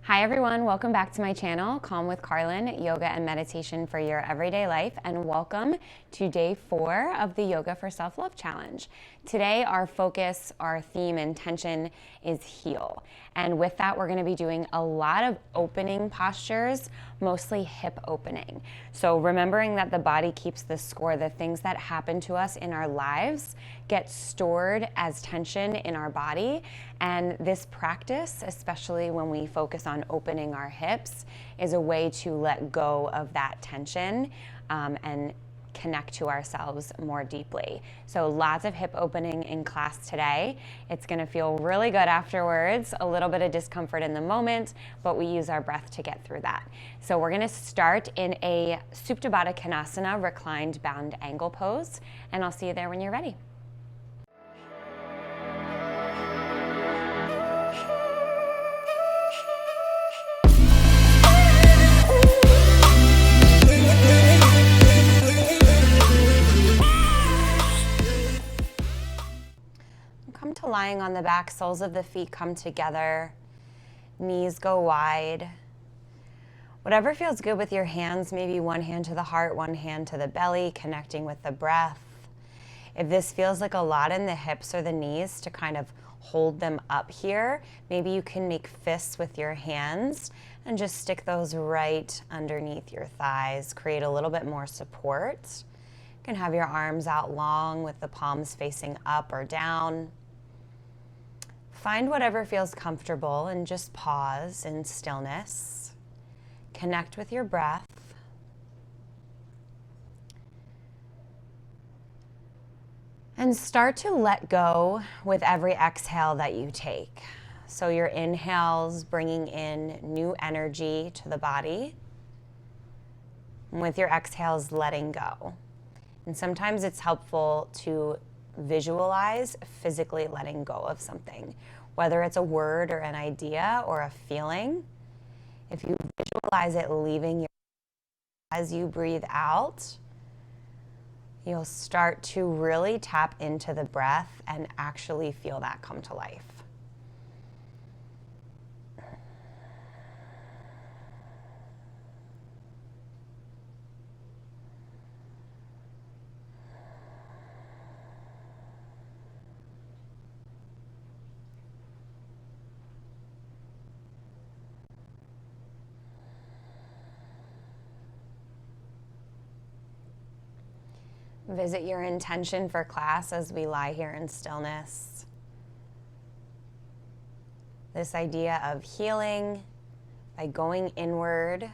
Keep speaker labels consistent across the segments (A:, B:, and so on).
A: Hi everyone, welcome back to my channel, Calm with Carlin, yoga and meditation for your everyday life, and welcome to day 4 of the Yoga for Self-Love Challenge. Today our focus, our theme, intention is heal. And with that, we're going to be doing a lot of opening postures, mostly hip opening. So remembering that the body keeps the score, the things that happen to us in our lives get stored as tension in our body. And this practice, especially when we focus on opening our hips, is a way to let go of that tension and connect to ourselves more deeply. So lots of hip opening in class today. It's going to feel really good afterwards, a little bit of discomfort in the moment, but we use our breath to get through that. So we're going to start in a Supta Baddha Konasana, reclined bound angle pose, and I'll see you there when you're ready. Come to lying on the back, soles of the feet come together, knees go wide. Whatever feels good with your hands, maybe one hand to the heart, one hand to the belly, connecting with the breath. If this feels like a lot in the hips or the knees to kind of hold them up here, maybe you can make fists with your hands and just stick those right underneath your thighs, create a little bit more support. You can have your arms out long with the palms facing up or down. Find whatever feels comfortable and just pause in stillness. Connect with your breath. And start to let go with every exhale that you take. So your inhales bringing in new energy to the body. And with your exhales, letting go. And sometimes it's helpful to visualize physically letting go of something, whether it's a word or an idea or a feeling. If you visualize it leaving your as you breathe out, you'll start to really tap into the breath and actually feel that come to life. Visit your intention for class as we lie here in stillness. This idea of healing by going inward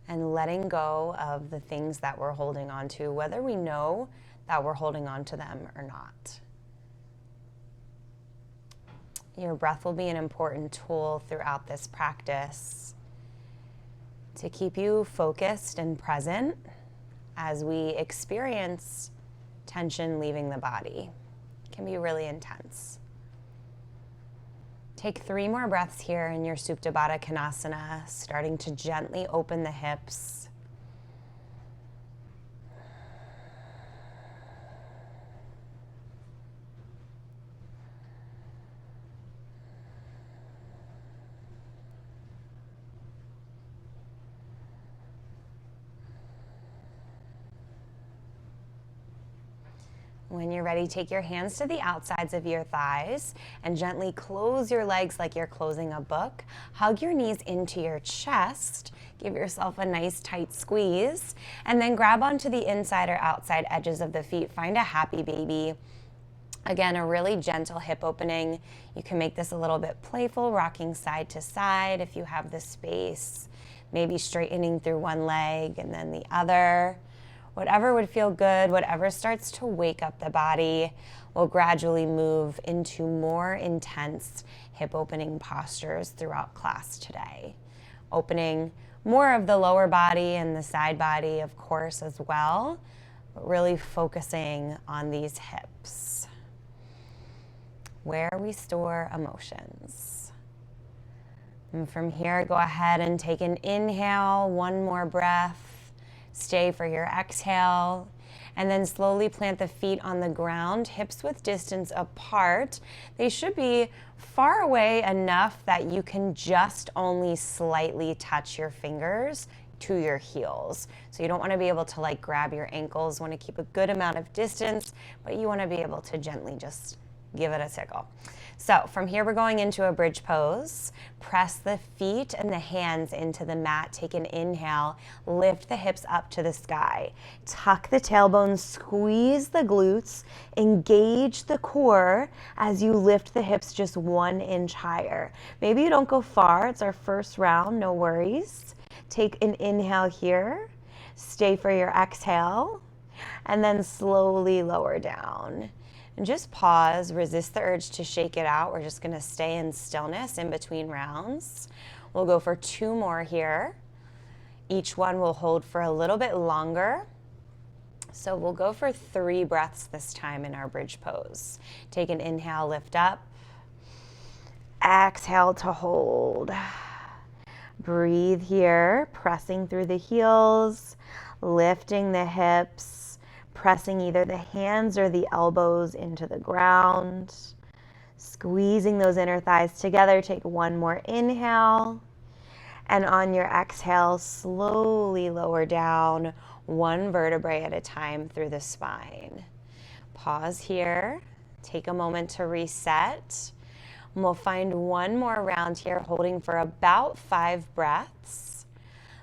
A: and letting go of the things that we're holding on to, whether we know that we're holding on to them or not. Your breath will be an important tool throughout this practice to keep you focused and present as we experience tension leaving the body. It can be really intense. Take 3 more breaths here in your Supta Baddha Konasana, starting to gently open the hips. When you're ready, take your hands to the outsides of your thighs and gently close your legs like you're closing a book. Hug your knees into your chest. Give yourself a nice tight squeeze. And then grab onto the inside or outside edges of the feet. Find a happy baby. Again, a really gentle hip opening. You can make this a little bit playful, rocking side to side if you have the space. Maybe straightening through one leg and then the other. Whatever would feel good, whatever starts to wake up the body, will gradually move into more intense hip opening postures throughout class today. Opening more of the lower body and the side body, of course, as well, but really focusing on these hips, where we store emotions. And from here, go ahead and take an inhale, one more breath. Stay for your exhale, And then slowly plant the feet on the ground, hips width distance apart. They should be far away enough that you can just only slightly touch your fingers to your heels. So you don't want to be able to like grab your ankles, want to keep a good amount of distance, but you want to be able to gently just give it a tickle. So from here, we're going into a bridge pose. Press the feet and the hands into the mat. Take an inhale, lift the hips up to the sky. Tuck the tailbone, squeeze the glutes, engage the core as you lift the hips just 1 inch higher. Maybe you don't go far, it's our first round, no worries. Take an inhale here, stay for your exhale, and then slowly lower down. And just pause, resist the urge to shake it out. We're just gonna stay in stillness in between rounds. We'll go for 2 more here. Each one will hold for a little bit longer. So we'll go for 3 breaths this time in our bridge pose. Take an inhale, lift up. Exhale to hold. Breathe here, pressing through the heels, lifting the hips, pressing either the hands or the elbows into the ground, squeezing those inner thighs together. Take 1 more inhale, and on your exhale, slowly lower down 1 vertebrae at a time through the spine. Pause here, take a moment to reset, and we'll find 1 more round here, holding for about 5 breaths.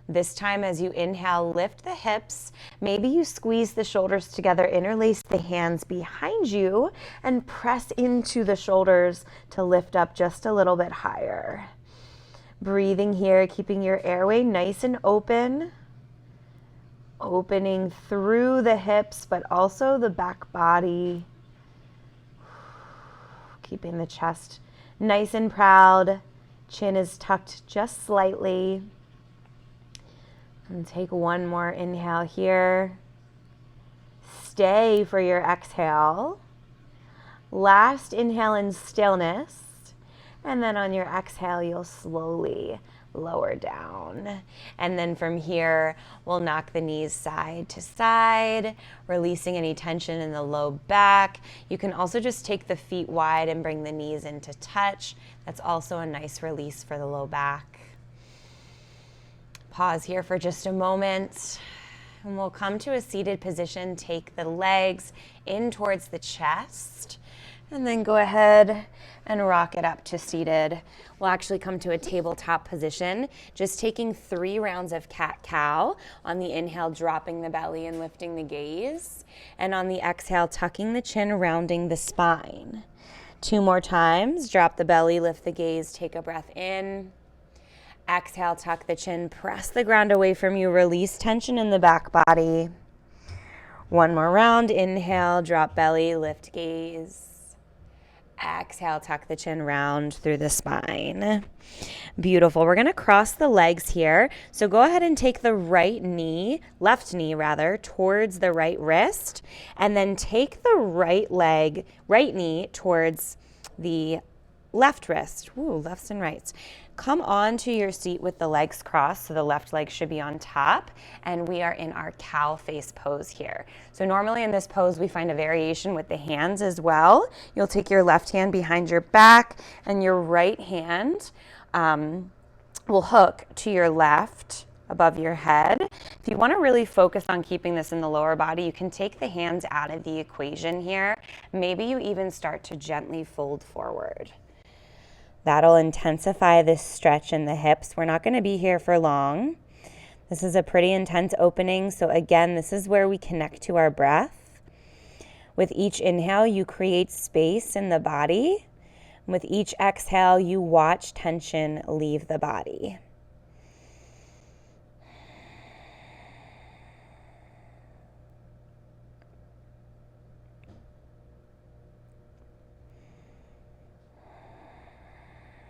A: This time, as you inhale, lift the hips. Maybe you squeeze the shoulders together, interlace the hands behind you, and press into the shoulders to lift up just a little bit higher. Breathing here, keeping your airway nice and open, opening through the hips, but also the back body. Keeping the chest nice and proud. Chin is tucked just slightly. And take 1 more inhale here. Stay for your exhale. Last inhale in stillness. And then on your exhale, you'll slowly lower down. And then from here, we'll knock the knees side to side, releasing any tension in the low back. You can also just take the feet wide and bring the knees into touch. That's also a nice release for the low back. Pause here for just a moment, and we'll come to a seated position. Take the legs in towards the chest, and then go ahead and rock it up to seated. We'll actually come to a tabletop position, just taking 3 rounds of cat-cow. On the inhale, dropping the belly and lifting the gaze, and on the exhale, tucking the chin, rounding the spine. 2 more times, drop the belly, lift the gaze, take a breath in. Exhale, tuck the chin, press the ground away from you, release tension in the back body. 1 more round, inhale, drop belly, lift gaze. Exhale, tuck the chin, round through the spine. Beautiful. We're gonna cross the legs here. So go ahead and take the left knee rather, towards the right wrist, and then take the right knee towards the left wrist. Ooh, lefts and rights. Come onto your seat with the legs crossed, so the left leg should be on top, and we are in our cow face pose here. So normally in this pose, we find a variation with the hands as well. You'll take your left hand behind your back, and your right hand will hook to your left above your head. If you want to really focus on keeping this in the lower body, you can take the hands out of the equation here. Maybe you even start to gently fold forward. That'll intensify this stretch in the hips. We're not going to be here for long. This is a pretty intense opening. So again, this is where we connect to our breath. With each inhale, you create space in the body. With each exhale, you watch tension leave the body.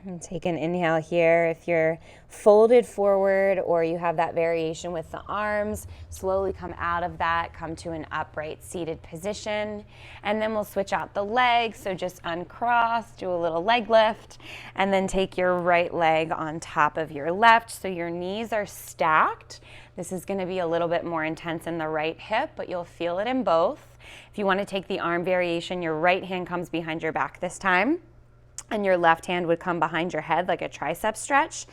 A: And take an inhale here. If you're folded forward or you have that variation with the arms, slowly come out of that, come to an upright seated position. And then we'll switch out the legs. So just uncross, do a little leg lift, and then take your right leg on top of your left so your knees are stacked. This is going to be a little bit more intense in the right hip, but you'll feel it in both. If you want to take the arm variation, your right hand comes behind your back this time, and your left hand would come behind your head like a tricep stretch.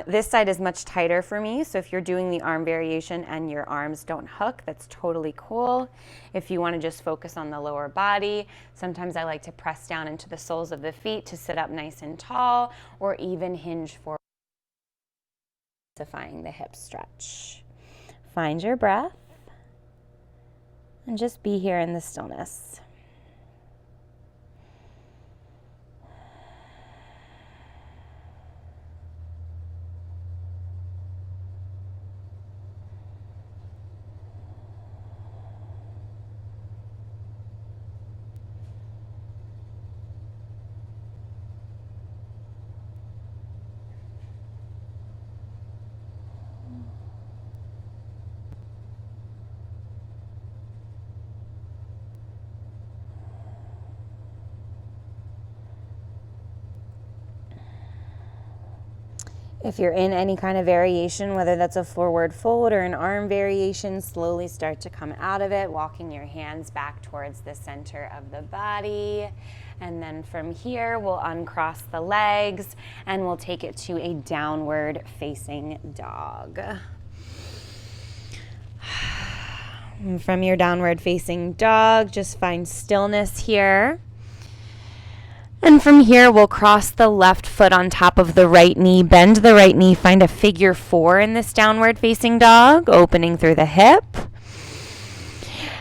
A: This side is much tighter for me, so if you're doing the arm variation and your arms don't hook, that's totally cool. If you want to just focus on the lower body, sometimes I like to press down into the soles of the feet to sit up nice and tall, or even hinge forward, intensifying the hip stretch. Find your breath and just be here in the stillness. If you're in any kind of variation, whether that's a forward fold or an arm variation, slowly start to come out of it, walking your hands back towards the center of the body. And then from here, we'll uncross the legs and we'll take it to a downward facing dog. And from your downward facing dog, just find stillness here. And from here, we'll cross the left foot on top of the right knee, bend the right knee, find a figure 4 in this downward facing dog, opening through the hip.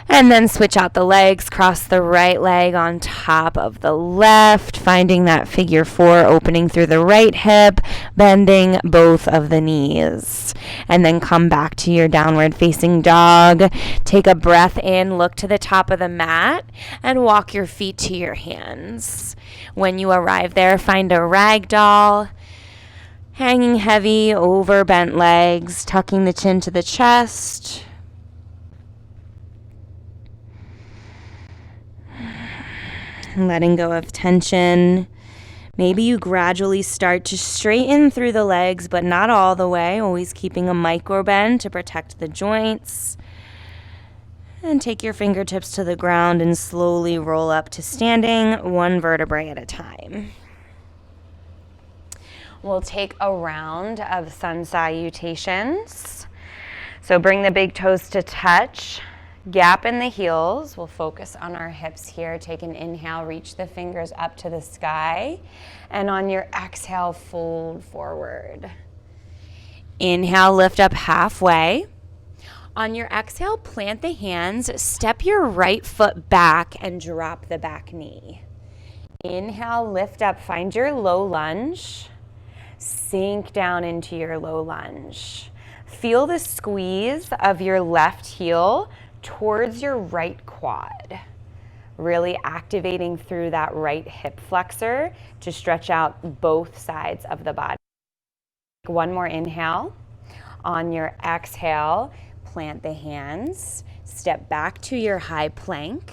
A: And then switch out the legs, cross the right leg on top of the left, finding that figure 4, opening through the right hip, bending both of the knees. And then come back to your downward facing dog. Take a breath in, look to the top of the mat, and walk your feet to your hands. When you arrive there, find a ragdoll, hanging heavy over bent legs, tucking the chin to the chest. Letting go of tension. Maybe you gradually start to straighten through the legs, but not all the way, always keeping a micro bend to protect the joints. And take your fingertips to the ground and slowly roll up to standing, one vertebrae at a time. We'll take a round of sun salutations. So bring the big toes to touch. Gap in the heels. We'll focus on our hips here. Take an inhale, reach the fingers up to the sky. And on your exhale, fold forward. Inhale, lift up halfway. On your exhale, plant the hands, step your right foot back and drop the back knee. Inhale, lift up, find your low lunge. Sink down into your low lunge. Feel the squeeze of your left heel towards your right quad, really activating through that right hip flexor to stretch out both sides of the body. One more inhale. On your exhale, plant the hands, step back to your high plank,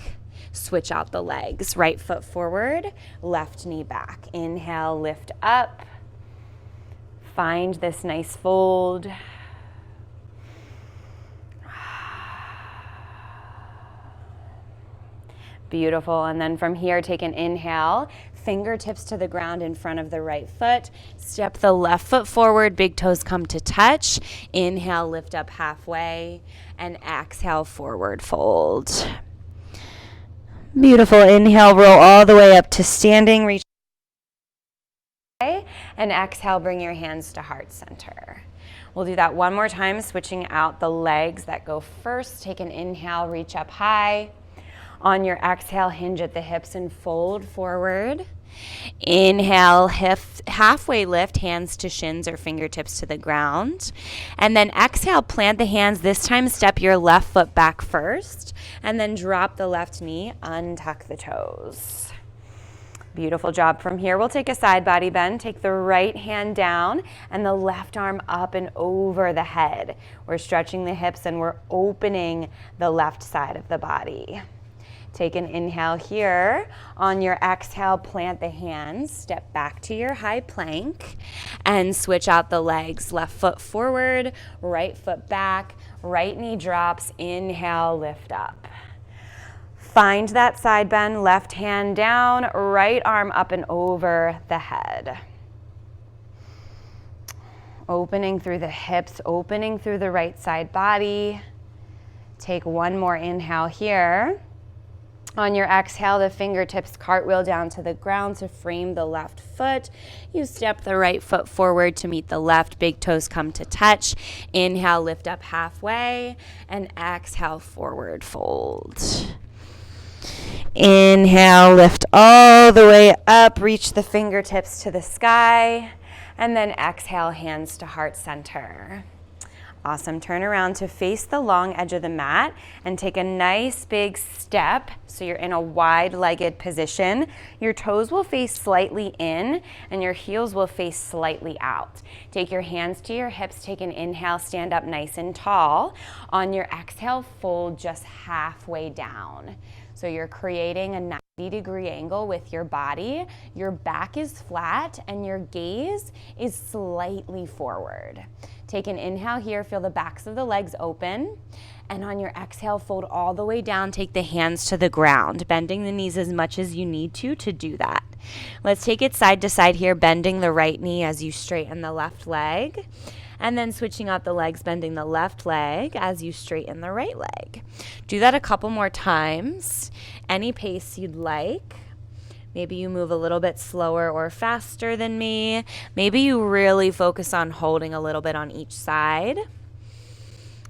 A: switch out the legs, right foot forward, left knee back. Inhale, lift up, find this nice fold. Beautiful. And then from here, take an inhale, fingertips to the ground in front of the right foot. Step the left foot forward, big toes come to touch. Inhale, lift up halfway, and exhale, forward fold. Beautiful. Inhale, roll all the way up to standing. Reach. And exhale, bring your hands to heart center. We'll do that one more time, switching out the legs that go first. Take an inhale, reach up high. On your exhale, hinge at the hips and fold forward. Inhale, halfway lift, hands to shins or fingertips to the ground. And then exhale, plant the hands. This time, step your left foot back first. And then drop the left knee, untuck the toes. Beautiful job. From here, we'll take a side body bend. Take the right hand down and the left arm up and over the head. We're stretching the hips and we're opening the left side of the body. Take an inhale here. On your exhale, plant the hands. Step back to your high plank and switch out the legs. Left foot forward, right foot back, right knee drops. Inhale, lift up. Find that side bend, left hand down, right arm up and over the head. Opening through the hips, opening through the right side body. Take one more inhale here. On your exhale, the fingertips cartwheel down to the ground to frame the left foot. You step the right foot forward to meet the left. Big toes come to touch. Inhale, lift up halfway, and exhale, forward fold. Inhale, lift all the way up, reach the fingertips to the sky, and then exhale, hands to heart center. Awesome. Turn around to face the long edge of the mat and take a nice big step so you're in a wide-legged position. Your toes will face slightly in and your heels will face slightly out. Take your hands to your hips, take an inhale, stand up nice and tall. On your exhale, fold just halfway down. So you're creating a 90-degree angle with your body. Your back is flat and your gaze is slightly forward. Take an inhale here, feel the backs of the legs open. And on your exhale, fold all the way down, take the hands to the ground, bending the knees as much as you need to do that. Let's take it side to side here, bending the right knee as you straighten the left leg. And then switching out the legs, bending the left leg as you straighten the right leg. Do that a couple more times, any pace you'd like. Maybe you move a little bit slower or faster than me. Maybe you really focus on holding a little bit on each side.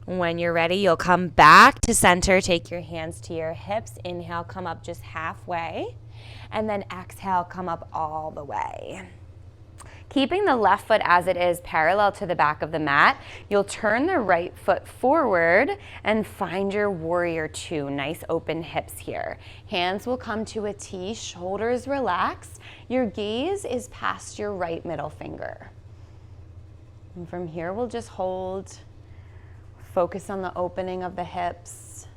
A: When you're ready, you'll come back to center. Take your hands to your hips. Inhale, come up just halfway. And then exhale, come up all the way. Keeping the left foot as it is parallel to the back of the mat, you'll turn the right foot forward and find your warrior two. Nice open hips here. Hands will come to a T, shoulders relax. Your gaze is past your right middle finger. And from here, we'll just hold. Focus on the opening of the hips.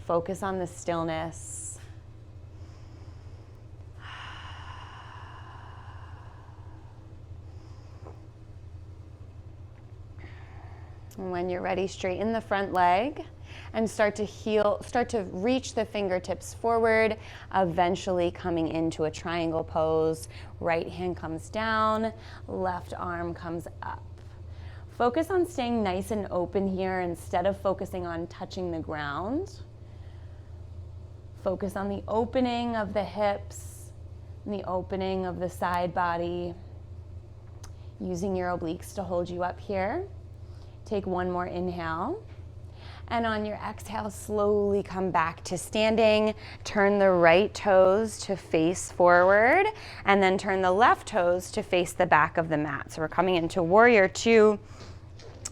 A: Focus on the stillness. And when you're ready, straighten the front leg and start to reach the fingertips forward, eventually coming into a triangle pose. Right hand comes down, left arm comes up. Focus on staying nice and open here instead of focusing on touching the ground. Focus on the opening of the hips and the opening of the side body. Using your obliques to hold you up here. Take one more inhale, and on your exhale, slowly come back to standing. Turn the right toes to face forward, and then turn the left toes to face the back of the mat. So we're coming into warrior two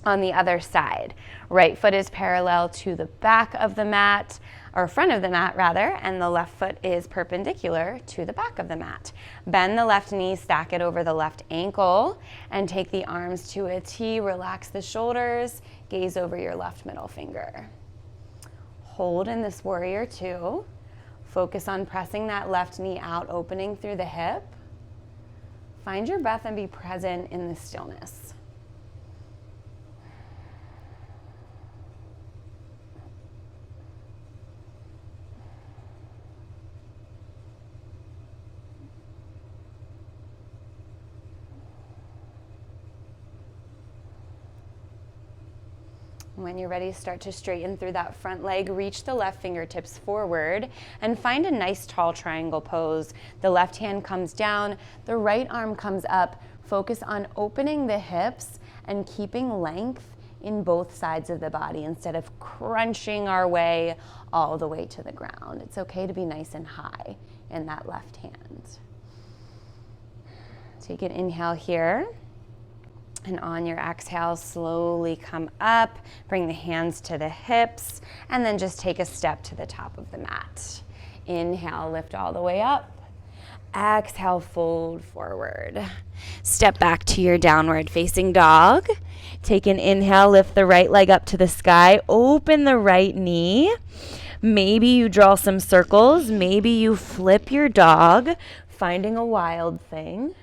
A: on the other side. Right foot is parallel to the back of the mat, or front of the mat rather, and the left foot is perpendicular to the back of the mat. Bend the left knee, stack it over the left ankle, and take the arms to a T. Relax the shoulders, gaze over your left middle finger. Hold in this warrior two. Focus on pressing that left knee out, opening through the hip. Find your breath and be present in the stillness. When you're ready, start to straighten through that front leg. Reach the left fingertips forward and find a nice tall triangle pose. The left hand comes down, the right arm comes up. Focus on opening the hips and keeping length in both sides of the body instead of crunching our way all the way to the ground. It's okay to be nice and high in that left hand. Take an inhale here. And on your exhale, slowly come up, bring the hands to the hips, and then just take a step to the top of the mat. Inhale, lift all the way up. Exhale, fold forward. Step back to your downward facing dog. Take an inhale, lift the right leg up to the sky, open the right knee. Maybe you draw some circles. Maybe you flip your dog, finding a wild thing.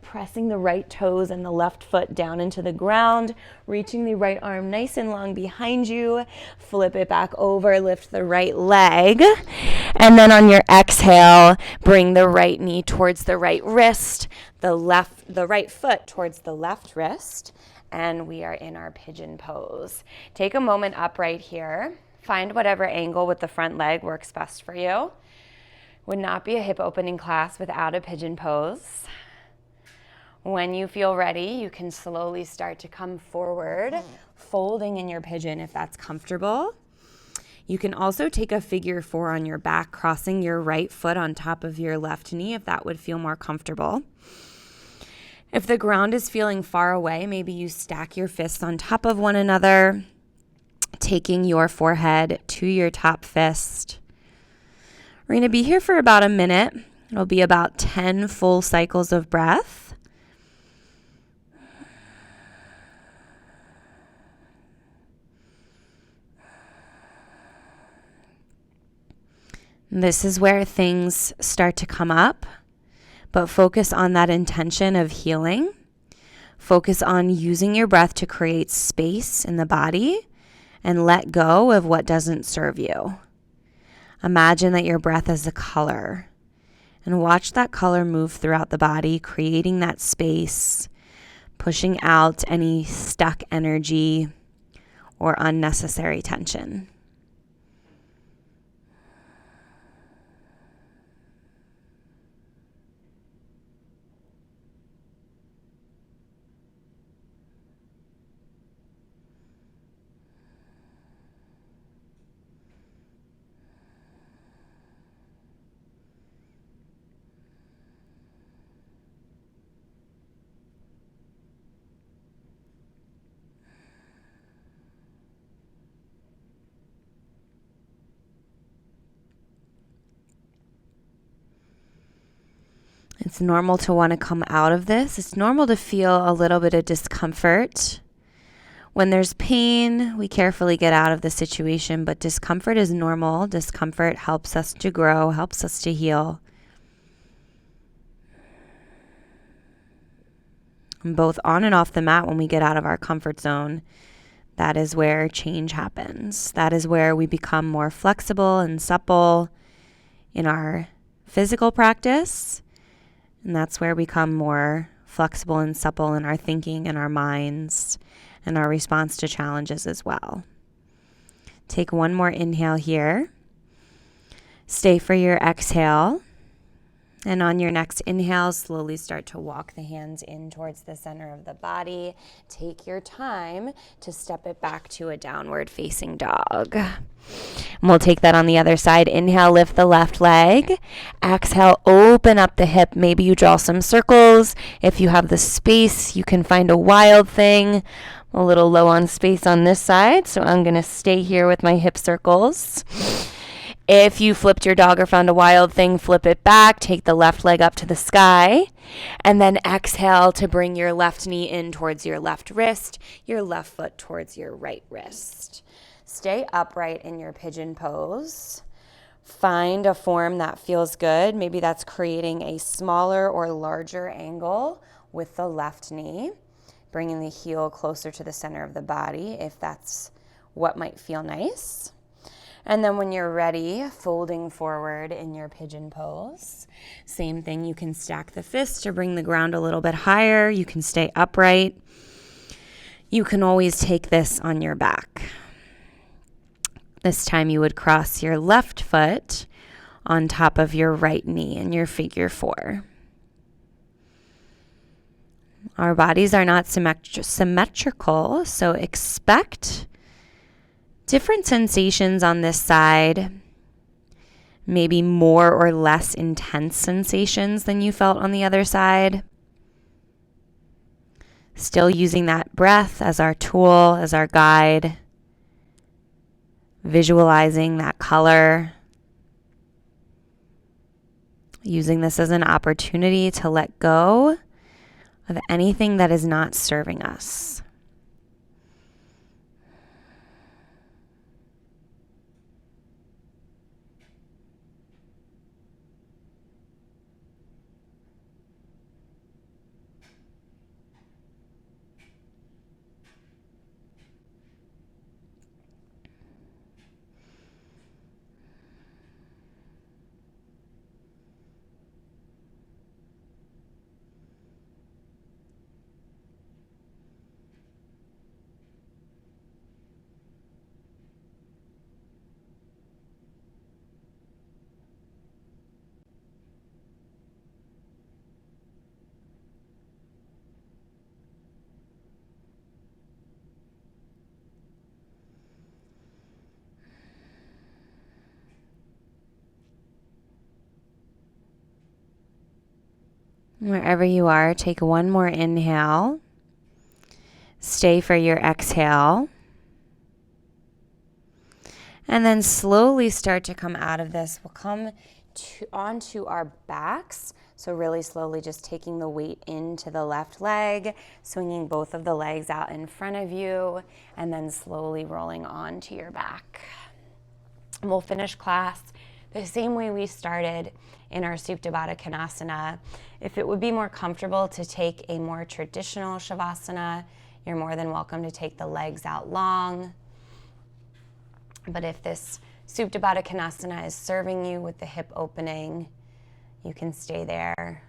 A: Pressing the right toes and the left foot down into the ground, reaching the right arm nice and long behind you. Flip it back over, lift the right leg. And then on your exhale, bring the right knee towards the right wrist, the right foot towards the left wrist. And we are in our pigeon pose. Take a moment upright here. Find whatever angle with the front leg works best for you. Would not be a hip opening class without a pigeon pose. When you feel ready, you can slowly start to come forward, folding in your pigeon if that's comfortable. You can also take a figure 4 on your back, crossing your right foot on top of your left knee if that would feel more comfortable. If the ground is feeling far away, maybe you stack your fists on top of one another, taking your forehead to your top fist. We're going to be here for about a minute. It'll be about 10 full cycles of breath. This is where things start to come up, but focus on that intention of healing. Focus on using your breath to create space in the body and let go of what doesn't serve you. Imagine that your breath is a color and watch that color move throughout the body, creating that space, pushing out any stuck energy or unnecessary tension. It's normal to want to come out of this. It's normal to feel a little bit of discomfort. When there's pain, we carefully get out of the situation, but discomfort is normal. Discomfort helps us to grow, helps us to heal. And both on and off the mat, when we get out of our comfort zone, that is where change happens. That is where we become more flexible and supple in our physical practice. And that's where we become more flexible and supple in our thinking and our minds and our response to challenges as well. Take one more inhale here. Stay for your exhale. And on your next inhale, slowly start to walk the hands in towards the center of the body. Take your time to step it back to a downward facing dog. And we'll take that on the other side. Inhale, lift the left leg. Exhale, open up the hip. Maybe you draw some circles. If you have the space, you can find a wild thing. I'm a little low on space on this side, so I'm going to stay here with my hip circles. If you flipped your dog or found a wild thing, flip it back, take the left leg up to the sky, and then exhale to bring your left knee in towards your left wrist, your left foot towards your right wrist. Stay upright in your pigeon pose. Find a form that feels good. Maybe that's creating a smaller or larger angle with the left knee, bringing the heel closer to the center of the body if that's what might feel nice. And then when you're ready, folding forward in your pigeon pose. Same thing, you can stack the fists to bring the ground a little bit higher. You can stay upright. You can always take this on your back. This time you would cross your left foot on top of your right knee in your figure 4. Our bodies are not symmetrical, so expect different sensations on this side, maybe more or less intense sensations than you felt on the other side. Still using that breath as our tool, as our guide, visualizing that color, using this as an opportunity to let go of anything that is not serving us. Wherever you are, take one more inhale. Stay for your exhale. And then slowly start to come out of this. We'll come onto our backs. So really slowly just taking the weight into the left leg, swinging both of the legs out in front of you, and then slowly rolling onto your back. And we'll finish class the same way we started in our Supta Baddha Konasana. If it would be more comfortable to take a more traditional Shavasana, you're more than welcome to take the legs out long. But if this Supta Baddha Konasana is serving you with the hip opening, you can stay there.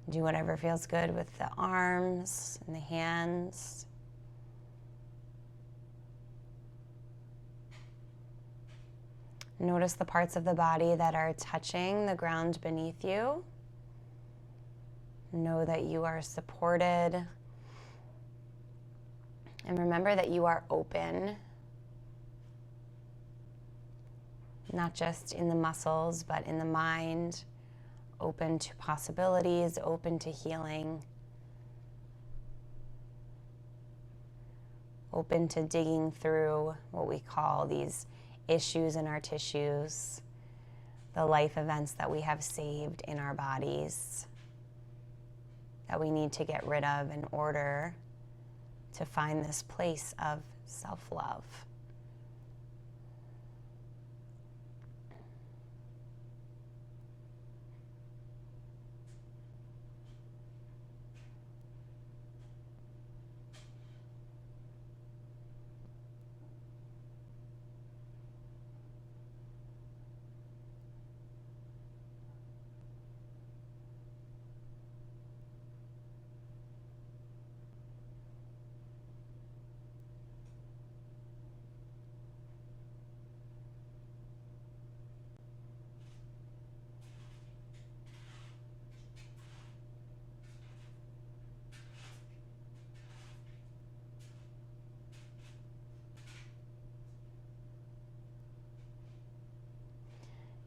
A: Do whatever feels good with the arms and the hands. Notice the parts of the body that are touching the ground beneath you. Know that you are supported. And remember that you are open, not just in the muscles, but in the mind, open to possibilities, open to healing, open to digging through what we call these issues in our tissues, the life events that we have saved in our bodies that we need to get rid of in order to find this place of self-love.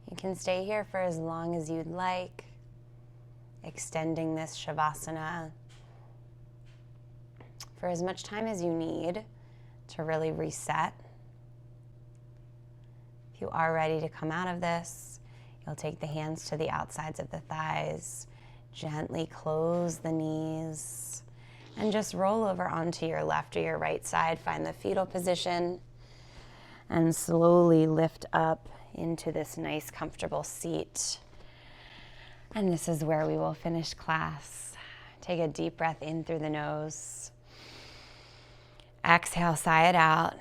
A: You can stay here for as long as you'd like, extending this Shavasana for as much time as you need to really reset. If you are ready to come out of this, you'll take the hands to the outsides of the thighs, gently close the knees, and just roll over onto your left or your right side. Find the fetal position and slowly lift up into this nice, comfortable seat. And this is where we will finish class. Take a deep breath in through the nose. Exhale, sigh it out.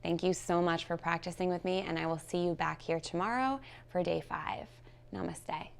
A: Thank you so much for practicing with me, and I will see you back here tomorrow for day 5. Namaste.